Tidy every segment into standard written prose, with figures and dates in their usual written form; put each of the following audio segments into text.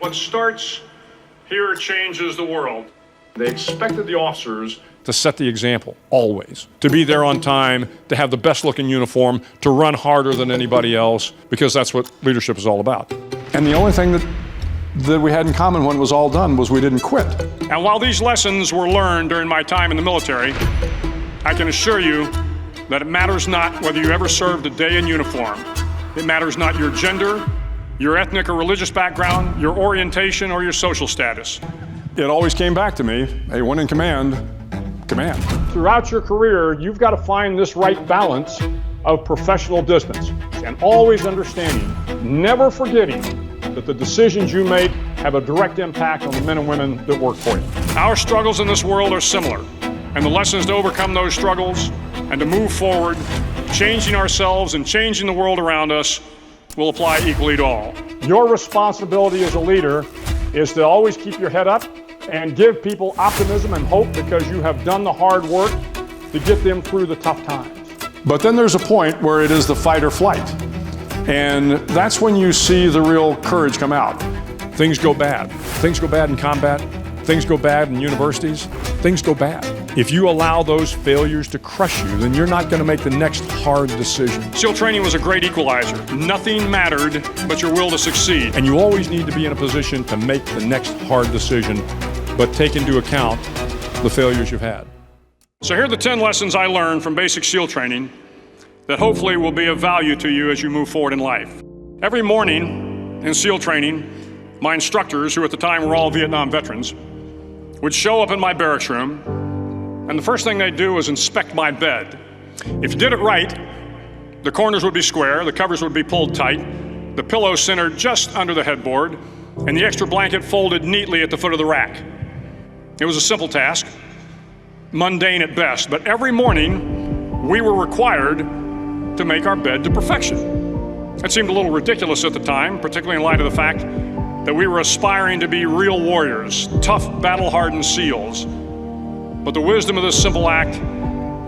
What starts here changes the world. They expected the officers to set the example, always. To be there on time, to have the best looking uniform, to run harder than anybody else, because that's what leadership is all about. And the only thing that we had in common when it was all done was we didn't quit. And while these lessons were learned during my time in the military, I can assure you that it matters not whether you ever served a day in uniform. It matters not your gender, your ethnic or religious background, your orientation, or your social status. It always came back to me, hey, when in command, command. Throughout your career, you've got to find this right balance of professional distance and always understanding, never forgetting that the decisions you make have a direct impact on the men and women that work for you. Our struggles in this world are similar, and the lessons to overcome those struggles and to move forward, changing ourselves and changing the world around us will apply equally to all. Your responsibility as a leader is to always keep your head up and give people optimism and hope, because you have done the hard work to get them through the tough times. But then there's a point where it is the fight or flight. And that's when you see the real courage come out. Things go bad. Things go bad in combat. Things go bad in universities. Things go bad. If you allow those failures to crush you, then you're not going to make the next hard decision. SEAL training was a great equalizer. Nothing mattered but your will to succeed. And you always need to be in a position to make the next hard decision, but take into account the failures you've had. So here are the 10 lessons I learned from basic SEAL training that hopefully will be of value to you as you move forward in life. Every morning in SEAL training, my instructors, who at the time were all Vietnam veterans, would show up in my barracks room, and the first thing they'd do was inspect my bed. If you did it right, the corners would be square, the covers would be pulled tight, the pillow centered just under the headboard, and the extra blanket folded neatly at the foot of the rack. It was a simple task, mundane at best, but every morning we were required to make our bed to perfection. It seemed a little ridiculous at the time, particularly in light of the fact that we were aspiring to be real warriors, tough, battle-hardened SEALs. But the wisdom of this simple act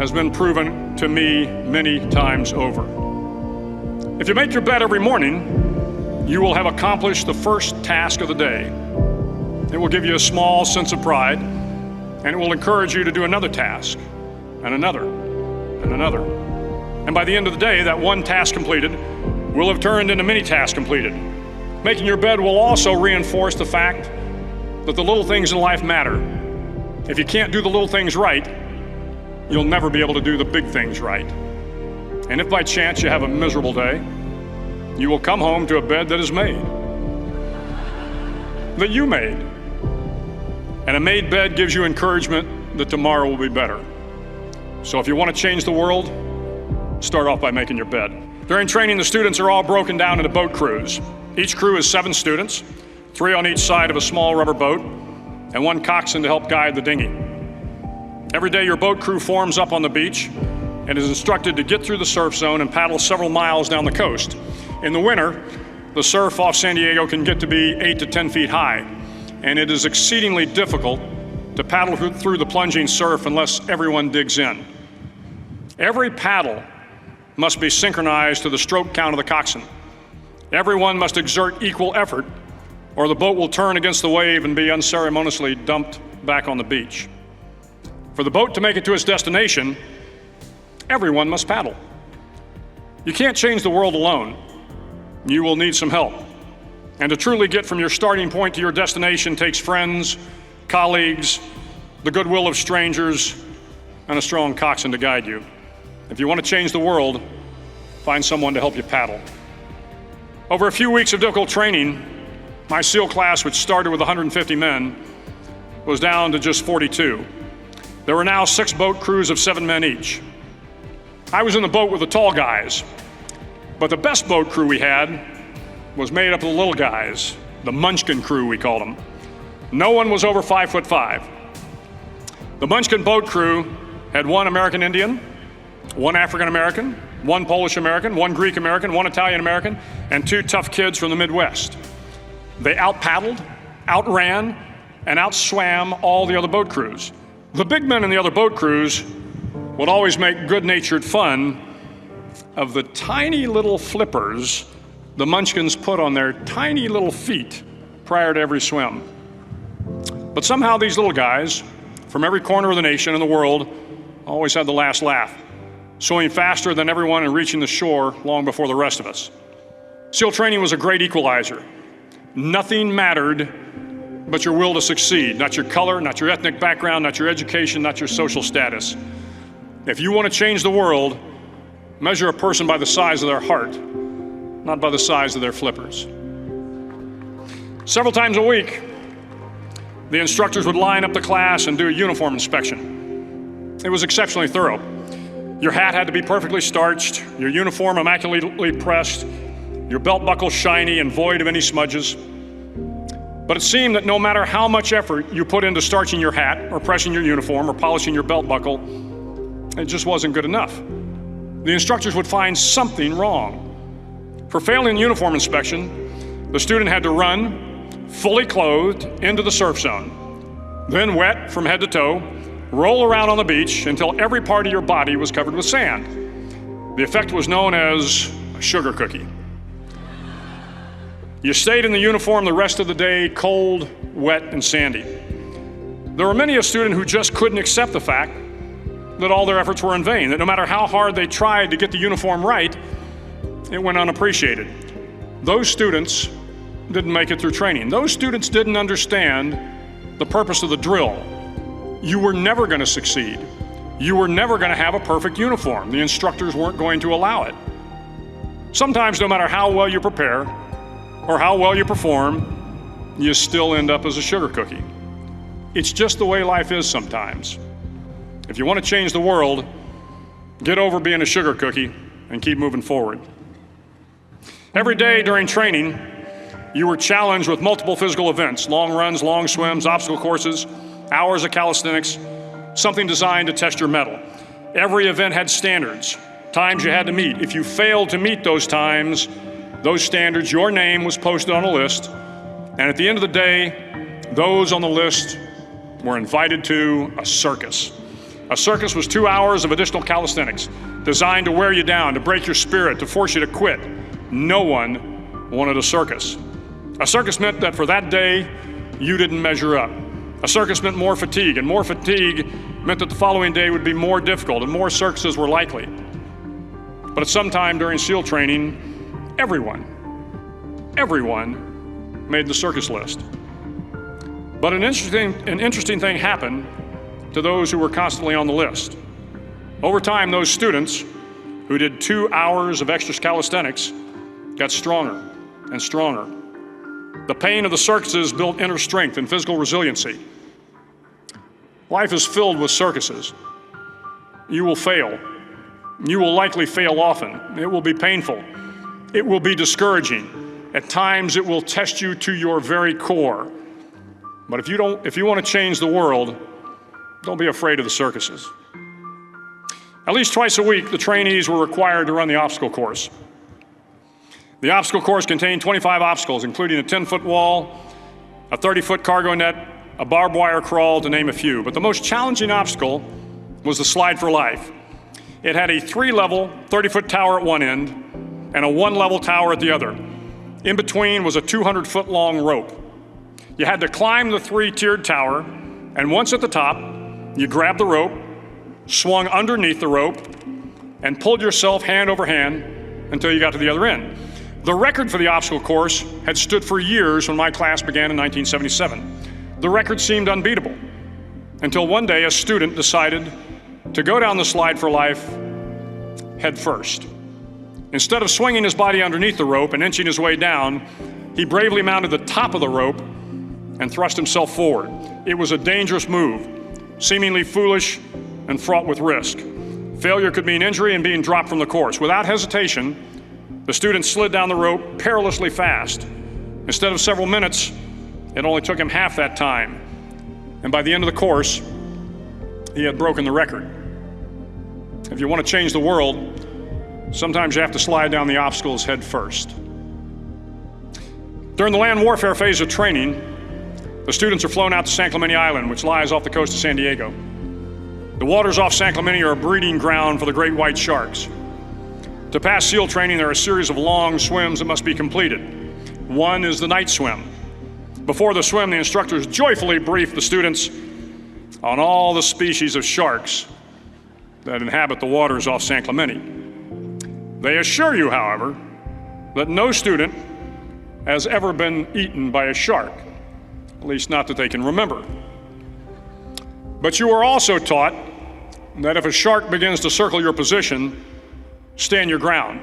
has been proven to me many times over. If you make your bed every morning, you will have accomplished the first task of the day. It will give you a small sense of pride, and it will encourage you to do another task, and another, and another. And by the end of the day, that one task completed will have turned into many tasks completed. Making your bed will also reinforce the fact that the little things in life matter. If you can't do the little things right, you'll never be able to do the big things right. And if by chance you have a miserable day, you will come home to a bed that is made, that you made. And a made bed gives you encouragement that tomorrow will be better. So if you want to change the world, start off by making your bed. During training, the students are all broken down into boat crews. Each crew is 7 students, 3 on each side of a small rubber boat, and 1 coxswain to help guide the dinghy. Every day your boat crew forms up on the beach and is instructed to get through the surf zone and paddle several miles down the coast. In the winter, the surf off San Diego can get to be 8 to 10 feet high, and it is exceedingly difficult to paddle through the plunging surf unless everyone digs in. Every paddle must be synchronized to the stroke count of the coxswain. Everyone must exert equal effort, or the boat will turn against the wave and be unceremoniously dumped back on the beach. For the boat to make it to its destination, everyone must paddle. You can't change the world alone. You will need some help. And to truly get from your starting point to your destination takes friends, colleagues, the goodwill of strangers, and a strong coxswain to guide you. If you want to change the world, find someone to help you paddle. Over a few weeks of difficult training, my SEAL class, which started with 150 men, was down to just 42. There were now 6 boat crews of 7 men each. I was in the boat with the tall guys, but the best boat crew we had was made up of the little guys, the Munchkin crew, we called them. No one was over 5'5". The Munchkin boat crew had 1 American Indian, 1 African American, 1 Polish American, 1 Greek American, 1 Italian American, and 2 tough kids from the Midwest. They out-paddled, outran, and outswam all the other boat crews. The big men in the other boat crews would always make good-natured fun of the tiny little flippers the Munchkins put on their tiny little feet prior to every swim. But somehow these little guys from every corner of the nation and the world always had the last laugh, swimming faster than everyone and reaching the shore long before the rest of us. SEAL training was a great equalizer. Nothing mattered but your will to succeed, not your color, not your ethnic background, not your education, not your social status. If you want to change the world, measure a person by the size of their heart, not by the size of their flippers. Several times a week, the instructors would line up the class and do a uniform inspection. It was exceptionally thorough. Your hat had to be perfectly starched, your uniform immaculately pressed, your belt buckle shiny and void of any smudges. But it seemed that no matter how much effort you put into starching your hat or pressing your uniform or polishing your belt buckle, it just wasn't good enough. The instructors would find something wrong. For failing the uniform inspection, the student had to run fully clothed into the surf zone, then wet from head to toe, roll around on the beach until every part of your body was covered with sand. The effect was known as a sugar cookie. You stayed in the uniform the rest of the day, cold, wet, and sandy. There were many a student who just couldn't accept the fact that all their efforts were in vain, that no matter how hard they tried to get the uniform right, it went unappreciated. Those students didn't make it through training. Those students didn't understand the purpose of the drill. You were never going to succeed. You were never going to have a perfect uniform. The instructors weren't going to allow it. Sometimes, no matter how well you prepare or how well you perform, you still end up as a sugar cookie. It's just the way life is sometimes. If you want to change the world, get over being a sugar cookie and keep moving forward. Every day during training, you were challenged with multiple physical events, long runs, long swims, obstacle courses, hours of calisthenics, something designed to test your mettle. Every event had standards, times you had to meet. If you failed to meet those times, those standards, your name was posted on a list, and at the end of the day, those on the list were invited to a circus. A circus was 2 hours of additional calisthenics, designed to wear you down, to break your spirit, to force you to quit. No one wanted a circus. A circus meant that for that day, you didn't measure up. A circus meant more fatigue, and more fatigue meant that the following day would be more difficult and more circuses were likely. But at some time during SEAL training, everyone made the circus list. But an interesting thing happened to those who were constantly on the list. Over time, those students who did 2 hours of extra calisthenics got stronger and stronger. The pain of the circuses built inner strength and physical resiliency. Life is filled with circuses. You will fail. You will likely fail often. It will be painful. It will be discouraging. At times, it will test you to your very core. But if you want to change the world, don't be afraid of the circuses. At least twice a week, the trainees were required to run the obstacle course. The obstacle course contained 25 obstacles, including a 10-foot wall, a 30-foot cargo net, a barbed wire crawl, to name a few. But the most challenging obstacle was the slide for life. It had a 3-level, 30-foot tower at one end and a 1-level tower at the other. In between was a 200-foot-long rope. You had to climb the 3-tiered tower, and once at the top, you grabbed the rope, swung underneath the rope, and pulled yourself hand over hand until you got to the other end. The record for the obstacle course had stood for years when my class began in 1977. The record seemed unbeatable until one day a student decided to go down the slide for life head first. Instead of swinging his body underneath the rope and inching his way down, he bravely mounted the top of the rope and thrust himself forward. It was a dangerous move, seemingly foolish and fraught with risk. Failure could mean injury and being dropped from the course. Without hesitation, the student slid down the rope perilously fast. Instead of several minutes, it only took him half that time. And by the end of the course, he had broken the record. If you want to change the world, sometimes you have to slide down the obstacles head first. During the land warfare phase of training, the students are flown out to San Clemente Island, which lies off the coast of San Diego. The waters off San Clemente are a breeding ground for the great white sharks. To pass SEAL training, there are a series of long swims that must be completed. One is the night swim. Before the swim, the instructors joyfully brief the students on all the species of sharks that inhabit the waters off San Clemente. They assure you, however, that no student has ever been eaten by a shark, at least not that they can remember. But you are also taught that if a shark begins to circle your position, stand your ground.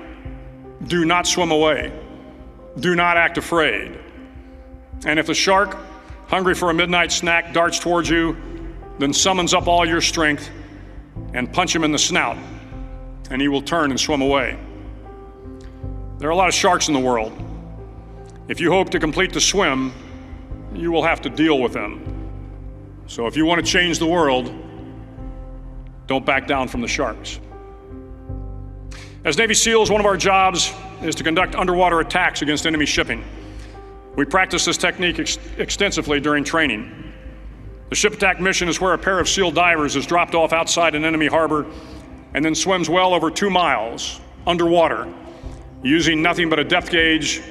Do not swim away. Do not act afraid. And if the shark, hungry for a midnight snack, darts towards you, then summons up all your strength and punch him in the snout, and he will turn and swim away. There are a lot of sharks in the world. If you hope to complete the swim, you will have to deal with them. So if you want to change the world, don't back down from the sharks. As Navy SEALs, one of our jobs is to conduct underwater attacks against enemy shipping. We practice this technique extensively during training. The ship attack mission is where a pair of SEAL divers is dropped off outside an enemy harbor and then swims well over 2 miles underwater, using nothing but a depth gauge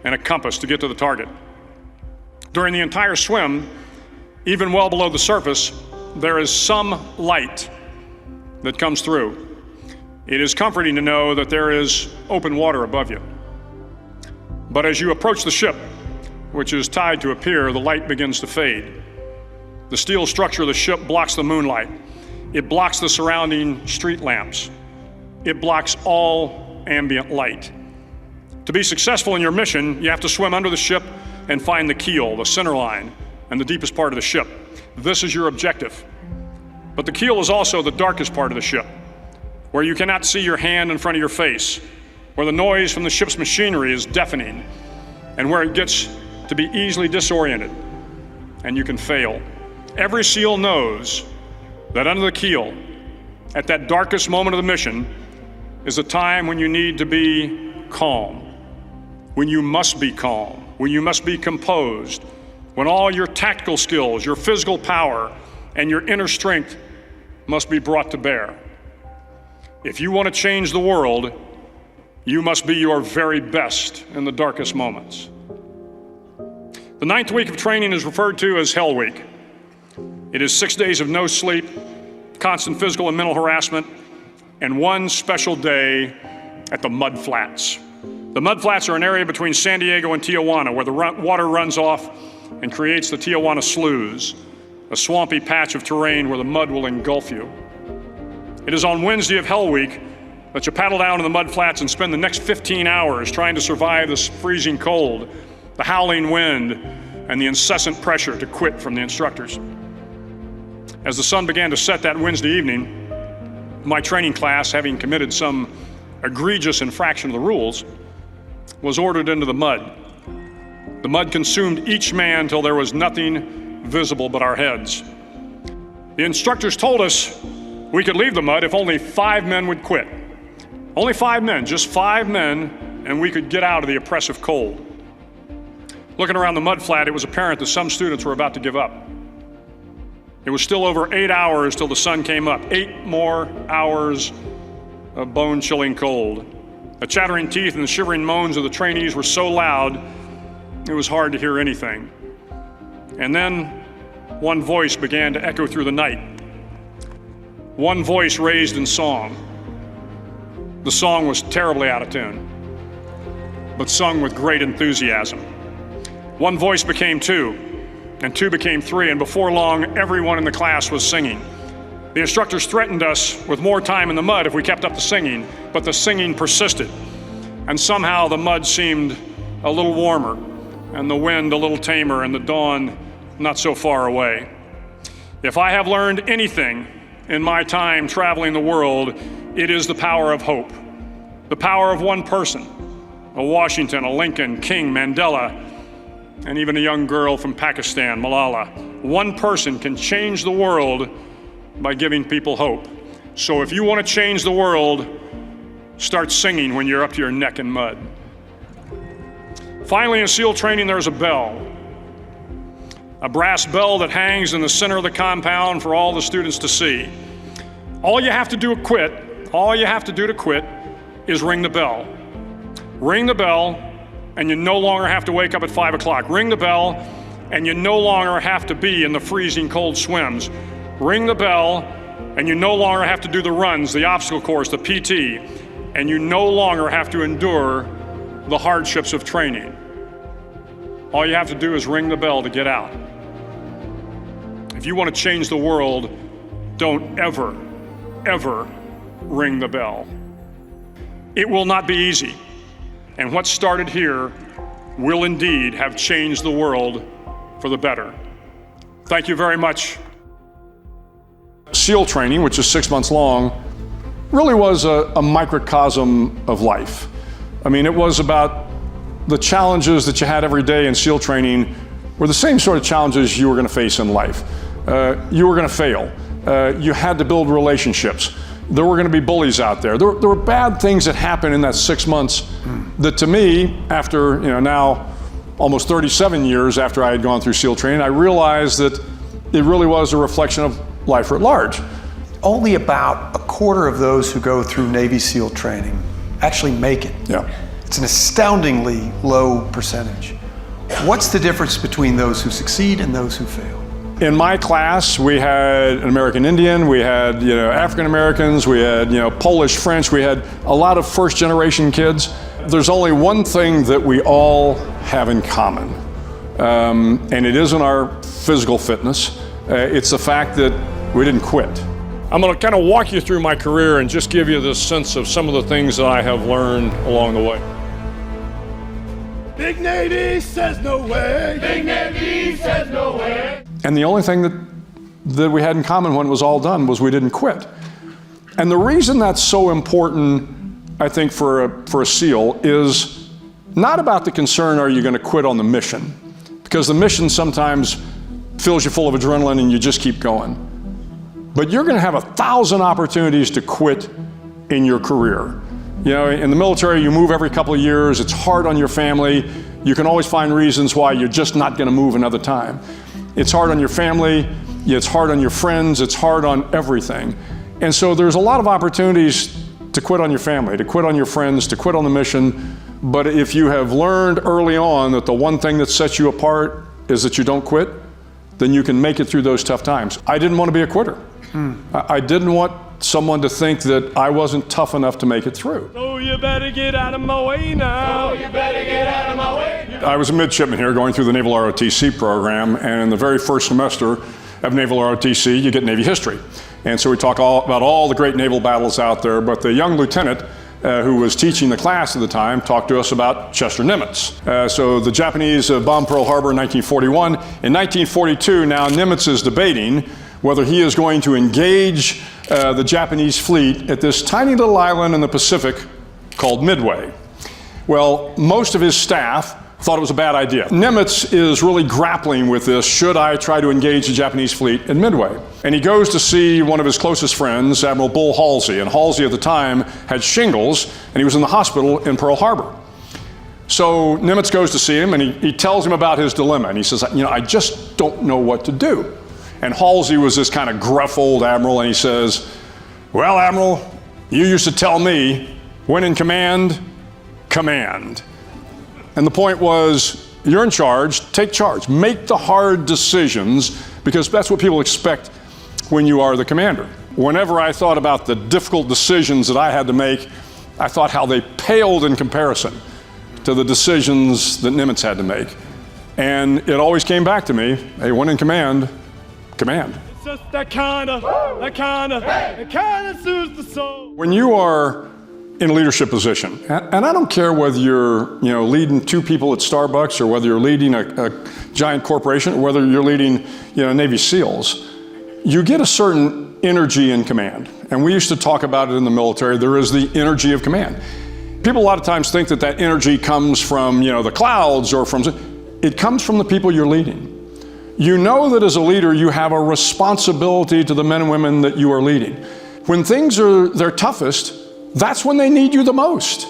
and a compass to get to the target. During the entire swim, even well below the surface, there is some light that comes through. It is comforting to know that there is open water above you. But as you approach the ship, which is tied to a pier, the light begins to fade. The steel structure of the ship blocks the moonlight. It blocks the surrounding street lamps. It blocks all ambient light. To be successful in your mission, you have to swim under the ship and find the keel, the center line, and the deepest part of the ship. This is your objective. But the keel is also the darkest part of the ship, where you cannot see your hand in front of your face, where the noise from the ship's machinery is deafening, and where it gets to be easily disoriented, and you can fail. Every SEAL knows that under the keel, at that darkest moment of the mission, is a time when you need to be calm, when you must be calm, when you must be composed, when all your tactical skills, your physical power, and your inner strength must be brought to bear. If you want to change the world, you must be your very best in the darkest moments. The 9th week of training is referred to as Hell Week. It is 6 days of no sleep, constant physical and mental harassment, and one special day at the Mud Flats. The Mud Flats are an area between San Diego and Tijuana where the water runs off and creates the Tijuana Sloughs, a swampy patch of terrain where the mud will engulf you. It is on Wednesday of Hell Week that you paddle down to the Mud Flats and spend the next 15 hours trying to survive this freezing cold, the howling wind, and the incessant pressure to quit from the instructors. As the sun began to set that Wednesday evening, my training class, having committed some egregious infraction of the rules, was ordered into the mud. The mud consumed each man till there was nothing visible but our heads. The instructors told us we could leave the mud if only 5 men would quit. Only 5 men, just 5 men, and we could get out of the oppressive cold. Looking around the mud flat, it was apparent that some students were about to give up. It was still over 8 hours till the sun came up. 8 more hours of bone-chilling cold. The chattering teeth and the shivering moans of the trainees were so loud, it was hard to hear anything. And then one voice began to echo through the night. One voice raised in song. The song was terribly out of tune, but sung with great enthusiasm. One voice became 2, and 2 became 3, and before long, everyone in the class was singing. The instructors threatened us with more time in the mud if we kept up the singing, but the singing persisted. And somehow the mud seemed a little warmer, and the wind a little tamer, and the dawn not so far away. If I have learned anything in my time traveling the world, it is the power of hope. The power of one person, a Washington, a Lincoln, King, Mandela, and even a young girl from Pakistan, Malala. One person can change the world by giving people hope. So if you want to change the world, start singing when you're up to your neck in mud. Finally, in SEAL training, there's a bell. A brass bell that hangs in the center of the compound for all the students to see. All you have to do to quit is ring the bell. Ring the bell, and you no longer have to wake up at 5 o'clock. Ring the bell, and you no longer have to be in the freezing cold swims. Ring the bell, and you no longer have to do the runs, the obstacle course, the PT, and you no longer have to endure the hardships of training. All you have to do is ring the bell to get out. If you want to change the world, don't ever, ever ring the bell. It will not be easy, and what started here will indeed have changed the world for the better. Thank you very much. SEAL training, which is 6 months long, really was a microcosm of life. I mean, it was about the challenges that you had every day in SEAL training were the same sort of challenges you were going to face in life. You were going to fail. You had to build relationships. There were going to be bullies out there. There were bad things that happened in that 6 months that, to me, after now almost 37 years after I had gone through SEAL training, I realized that it really was a reflection of life at large. Only about a quarter of those who go through Navy SEAL training actually make it. Yeah. It's an astoundingly low percentage. What's the difference between those who succeed and those who fail? In my class, we had an American Indian, we had African Americans, we had Polish, French, we had a lot of first-generation kids. There's only one thing that we all have in common, and it isn't our physical fitness. It's the fact that we didn't quit. I'm going to kind of walk you through my career and just give you this sense of some of the things that I have learned along the way. Big Navy says no way. Big Navy says no way. And the only thing that we had in common when it was all done was we didn't quit. And the reason that's so important, I think, for a SEAL is not about the concern, are you going to quit on the mission? Because the mission sometimes fills you full of adrenaline and you just keep going. But you're going to have 1,000 opportunities to quit in your career. In the military, you move every couple of years. It's hard on your family. You can always find reasons why you're just not going to move another time. It's hard on your family. It's hard on your friends. It's hard on everything. And so there's a lot of opportunities to quit on your family, to quit on your friends, to quit on the mission. But if you have learned early on that the one thing that sets you apart is that you don't quit, then you can make it through those tough times. I didn't want to be a quitter. I didn't want someone to think that I wasn't tough enough to make it through. So you better get out of my way now. So you better get out of my way. I was a midshipman here going through the Naval ROTC program, and in the very first semester of Naval ROTC, you get Navy history. And so we talk about all the great naval battles out there, but the young lieutenant who was teaching the class at the time talked to us about Chester Nimitz. So the Japanese bombed Pearl Harbor in 1941. In 1942, now Nimitz is debating whether he is going to engage the Japanese fleet at this tiny little island in the Pacific called Midway. Well, most of his staff thought it was a bad idea. Nimitz is really grappling with this, should I try to engage the Japanese fleet in Midway? And he goes to see one of his closest friends, Admiral Bull Halsey, and Halsey at the time had shingles, and he was in the hospital in Pearl Harbor. So Nimitz goes to see him, and he tells him about his dilemma, and he says, I just don't know what to do. And Halsey was this kind of gruff old admiral, and he says, well, Admiral, you used to tell me, when in command, command. And the point was, you're in charge, take charge. Make the hard decisions, because that's what people expect when you are the commander. Whenever I thought about the difficult decisions that I had to make, I thought how they paled in comparison to the decisions that Nimitz had to make. And it always came back to me, hey, when in command, command. It's just that kind of soothes the soul. When you are in a leadership position, and I don't care whether you're leading 2 people at Starbucks, or whether you're leading a giant corporation, or whether you're leading Navy SEALs, you get a certain energy in command. And we used to talk about it in the military. There is the energy of command. People a lot of times think that energy comes from the clouds, or from it comes from the people you're leading. You know that as a leader, you have a responsibility to the men and women that you are leading. When things are their toughest, that's when they need you the most.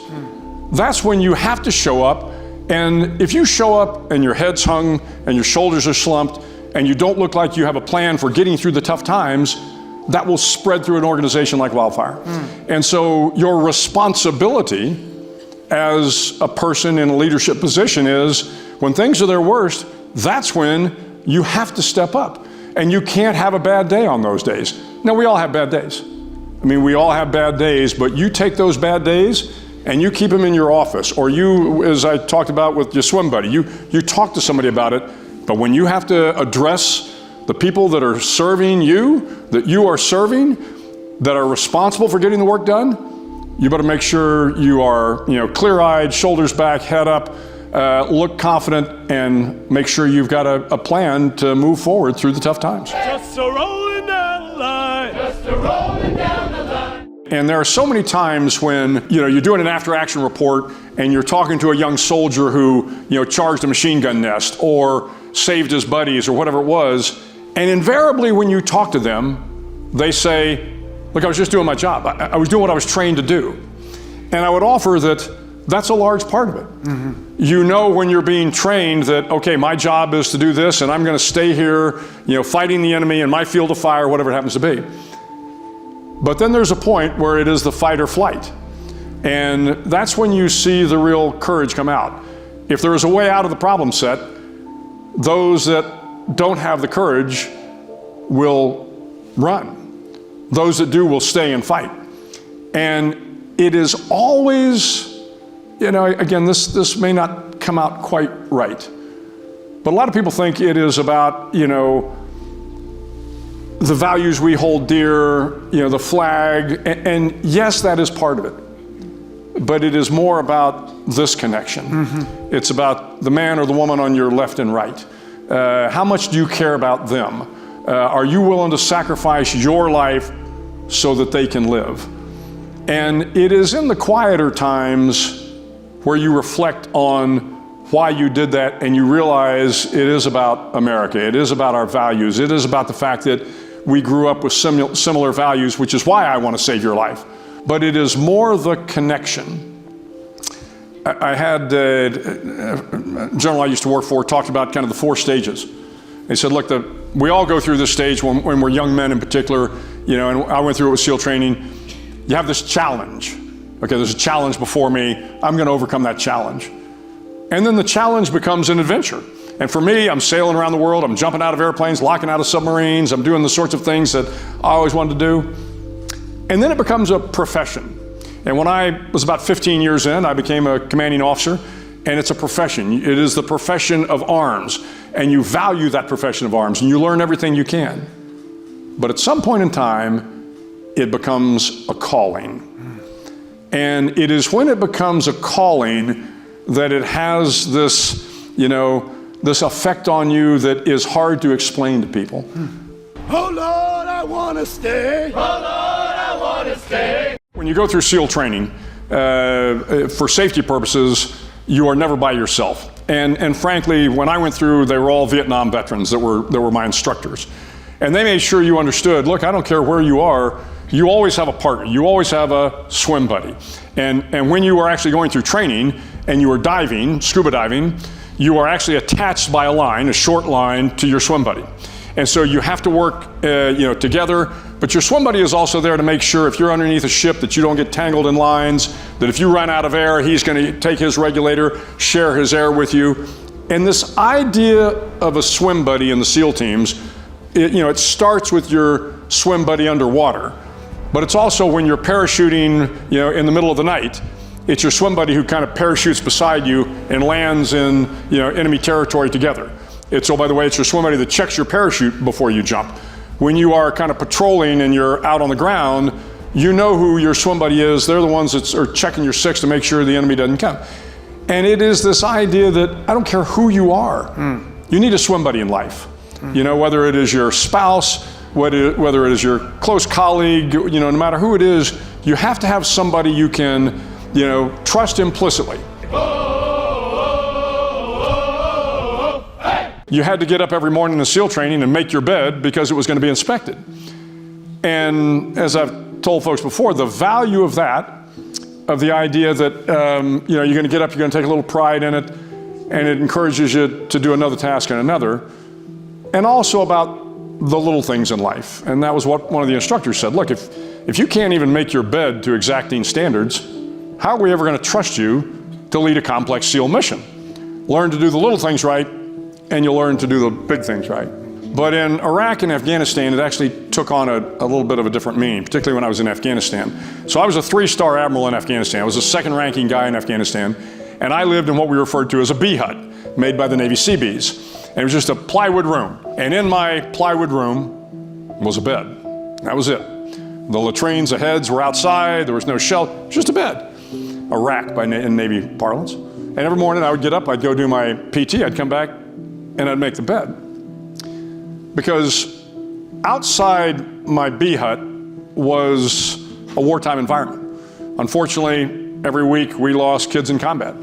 That's when you have to show up. And if you show up and your head's hung and your shoulders are slumped and you don't look like you have a plan for getting through the tough times, that will spread through an organization like wildfire. And so your responsibility as a person in a leadership position is, when things are their worst, that's when you have to step up. And you can't have a bad day on those days. Now, we all have bad days. I mean, we all have bad days, but you take those bad days and you keep them in your office, or you, as I talked about with your swim buddy, you talk to somebody about it. But when you have to address the people that are serving you, that you are serving, that are responsible for getting the work done, you better make sure you are, clear-eyed, shoulders back, head up, look confident, and make sure you've got a plan to move forward through the tough times. Just a rolling down the line. Just a rolling down the line. And there are so many times when, you're doing an after-action report and you're talking to a young soldier who, charged a machine gun nest or saved his buddies or whatever it was. And invariably when you talk to them, they say, look, I was just doing my job. I was doing what I was trained to do. And I would offer that that's a large part of it. Mm-hmm. You know when you're being trained that, okay, my job is to do this and I'm going to stay here, fighting the enemy in my field of fire, whatever it happens to be. But then there's a point where it is the fight or flight. And that's when you see the real courage come out. If there is a way out of the problem set, those that don't have the courage will run. Those that do will stay and fight. And it is always, again, this may not come out quite right, but a lot of people think it is about, the values we hold dear, the flag, and yes, that is part of it. But it is more about this connection. Mm-hmm. It's about the man or the woman on your left and right. How much do you care about them? Are you willing to sacrifice your life so that they can live? And it is in the quieter times where you reflect on why you did that and you realize it is about America. It is about our values. It is about the fact that we grew up with similar values, which is why I want to save your life. But it is more the connection. I had a general I used to work for talked about kind of the 4 stages. They said, look, we all go through this stage when we're young men in particular, and I went through it with SEAL training. You have this challenge. Okay, there's a challenge before me. I'm going to overcome that challenge. And then the challenge becomes an adventure. And for me, I'm sailing around the world. I'm jumping out of airplanes, locking out of submarines. I'm doing the sorts of things that I always wanted to do. And then it becomes a profession. And when I was about 15 years in, I became a commanding officer. And it's a profession. It is the profession of arms. And you value that profession of arms. And you learn everything you can. But at some point in time, it becomes a calling. And it is when it becomes a calling that it has this, this effect on you that is hard to explain to people. Oh Lord, I want to stay. Oh Lord, I want to stay. When you go through SEAL training, for safety purposes, you are never by yourself. And frankly, when I went through, they were all Vietnam veterans that were my instructors. And they made sure you understood, look, I don't care where you are, you always have a partner. You always have a swim buddy. And when you are actually going through training and you are diving, scuba diving, you are actually attached by a line, a short line, to your swim buddy. And so you have to work together, but your swim buddy is also there to make sure if you're underneath a ship that you don't get tangled in lines, that if you run out of air, he's going to take his regulator, share his air with you. And this idea of a swim buddy in the SEAL teams, it starts with your swim buddy underwater, but it's also when you're parachuting, in the middle of the night, it's your swim buddy who kind of parachutes beside you and lands in, enemy territory together. It's, oh, by the way, it's your swim buddy that checks your parachute before you jump. When you are kind of patrolling and you're out on the ground, you know who your swim buddy is. They're the ones that are checking your six to make sure the enemy doesn't come. And it is this idea that I don't care who you are, you need a swim buddy in life. Whether it is your spouse, whether it is your close colleague, no matter who it is, you have to have somebody you can, trust implicitly. You had to get up every morning in SEAL training and make your bed because it was going to be inspected. And as I've told folks before, the value of that, of the idea that, you're going to get up, you're going to take a little pride in it, and it encourages you to do another task and another, and also about the little things in life. And that was what one of the instructors said. Look, if you can't even make your bed to exacting standards, how are we ever going to trust you to lead a complex SEAL mission? Learn to do the little things right, and you'll learn to do the big things right. But in Iraq and Afghanistan, it actually took on a little bit of a different meaning, particularly when I was in Afghanistan. So I was a 3-star admiral in Afghanistan. I was a second-ranking guy in Afghanistan, and I lived in what we referred to as a bee hut, made by the Navy Seabees. And it was just a plywood room. And in my plywood room was a bed. That was it. The latrines, the heads were outside, there was no shelter, just a bed. A rack in Navy parlance. And every morning I would get up, I'd go do my PT, I'd come back, and I'd make the bed. Because outside my bee hut was a wartime environment. Unfortunately, every week we lost kids in combat.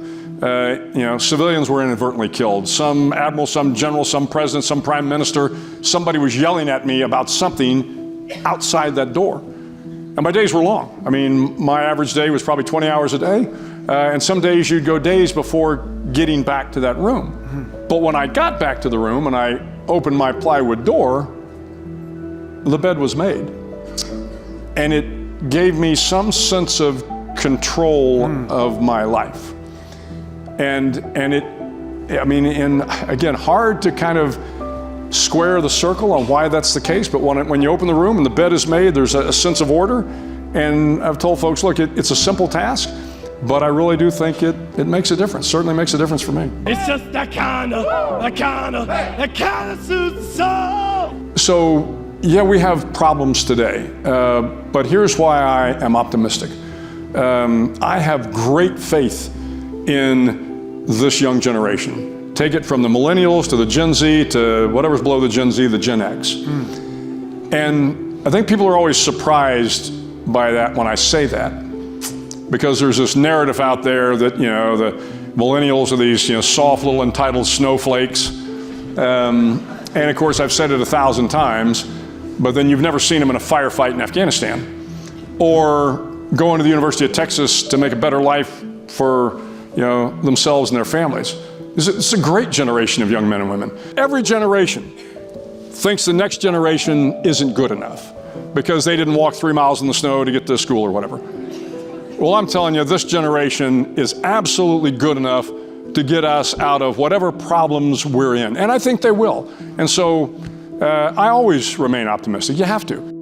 Civilians were inadvertently killed. Some admiral, some general, some president, some prime minister, somebody was yelling at me about something outside that door. And my days were long. I mean, my average day was probably 20 hours a day. And some days you'd go days before getting back to that room. But when I got back to the room and I opened my plywood door, the bed was made. And it gave me some sense of control of my life. And again, hard to kind of square the circle on why that's the case, but when you open the room and the bed is made, there's a sense of order. And I've told folks, look, it's a simple task, but I really do think it makes a difference. Certainly makes a difference for me. It's just that kind of suits the soul. So, yeah, we have problems today, but here's why I am optimistic. I have great faith in this young generation. Take it from the millennials to the Gen Z to whatever's below the Gen Z, the Gen X. And I think people are always surprised by that when I say that, because there's this narrative out there that, the millennials are these, soft little entitled snowflakes. And of course, I've said it 1,000 times, but then you've never seen them in a firefight in Afghanistan, or going to the University of Texas to make a better life for, themselves and their families. It's a great generation of young men and women. Every generation thinks the next generation isn't good enough because they didn't walk 3 miles in the snow to get to school or whatever. Well, I'm telling you, this generation is absolutely good enough to get us out of whatever problems we're in. And I think they will. And so I always remain optimistic. You have to.